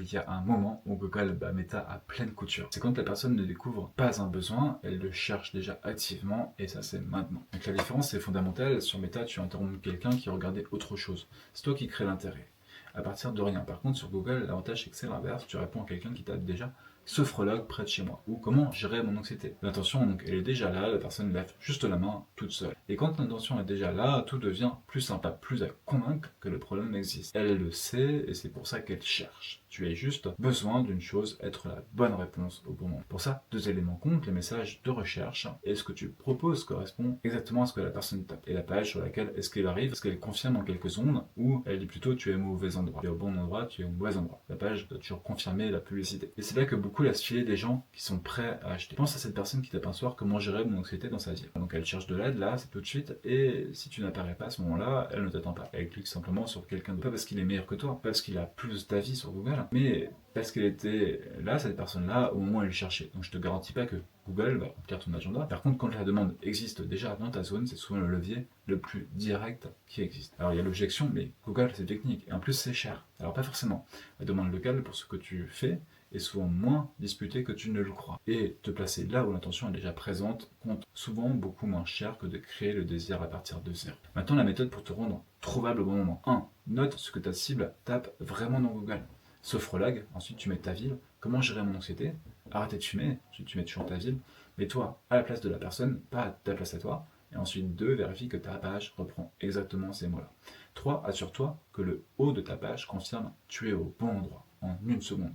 qu'il y a un moment où Google bat Meta à pleine couture. C'est quand la personne ne découvre pas un besoin, elle le cherche déjà activement et ça c'est maintenant. Donc la différence est fondamentale, sur Meta tu interromps quelqu'un qui regardait autre chose. C'est toi qui crée l'intérêt. À partir de rien. Par contre sur Google, l'avantage c'est que c'est l'inverse, tu réponds à quelqu'un qui t'a déjà sophrologue près de chez moi, ou comment gérer mon anxiété. L'intention, donc, elle est déjà là, la personne lève juste la main toute seule. Et quand l'intention est déjà là, tout devient plus sympa, plus à convaincre que le problème existe. Elle le sait, et c'est pour ça qu'elle cherche. Tu as juste besoin d'une chose, être la bonne réponse au bon moment. Pour ça, deux éléments comptent, les messages de recherche, et ce que tu proposes correspond exactement à ce que la personne tape. Et la page sur laquelle est-ce qu'elle arrive, est-ce qu'elle confirme en quelques secondes, ou elle dit plutôt tu es au mauvais endroit. Tu es au bon endroit, tu es au mauvais endroit. La page doit toujours confirmer la publicité. Et c'est là que beaucoup laissent filer des gens qui sont prêts à acheter. Pense à cette personne qui tape un soir comment gérer mon anxiété dans sa vie. Donc elle cherche de l'aide, là, c'est tout de suite, et si tu n'apparais pas à ce moment-là, elle ne t'attend pas. Elle clique simplement sur quelqu'un d'autre. Pas parce qu'il est meilleur que toi, pas parce qu'il a plus d'avis sur Google, mais parce qu'elle était là, cette personne-là, au moment où elle cherchait. Donc je te garantis pas que Google va remplir ton agenda. Par contre, quand la demande existe déjà dans ta zone, c'est souvent le levier le plus direct qui existe. Alors il y a l'objection, mais Google c'est technique, et en plus c'est cher. Alors pas forcément. La demande locale pour ce que tu fais est souvent moins disputée que tu ne le crois. Et te placer là où l'intention est déjà présente compte souvent beaucoup moins cher que de créer le désir à partir de zéro. Maintenant, la méthode pour te rendre trouvable au bon moment. 1. Note ce que ta cible tape vraiment dans Google. Sophrologue, ensuite tu mets ta ville. Comment gérer mon anxiété? Arrêter de fumer, ensuite tu mets toujours ta ville. Mets-toi à la place de la personne, pas à ta place à toi. Et ensuite 2. Vérifie que ta page reprend exactement ces mots-là. 3. Assure-toi que le haut de ta page confirme tu es au bon endroit en une seconde.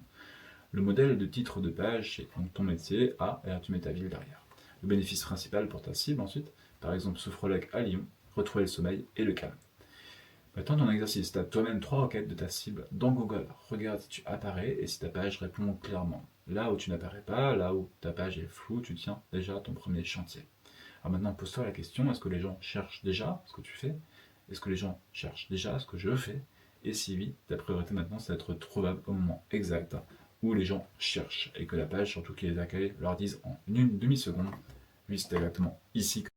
Le modèle de titre de page, c'est donc ton métier, et là tu mets ta ville derrière. Le bénéfice principal pour ta cible ensuite, par exemple sophrologue à Lyon, retrouver le sommeil et le calme. Maintenant ton exercice, tu as toi-même 3 requêtes de ta cible dans Google. Regarde si tu apparais et si ta page répond clairement. Là où tu n'apparais pas, là où ta page est floue, tu tiens déjà ton premier chantier. Alors maintenant pose-toi la question, est-ce que les gens cherchent déjà ce que tu fais? Est-ce que les gens cherchent déjà ce que je fais? Et si oui, ta priorité maintenant c'est d'être trouvable au moment exact où les gens cherchent et que la page, surtout qui les accueille, leur dise en une demi-seconde, oui c'est exactement ici que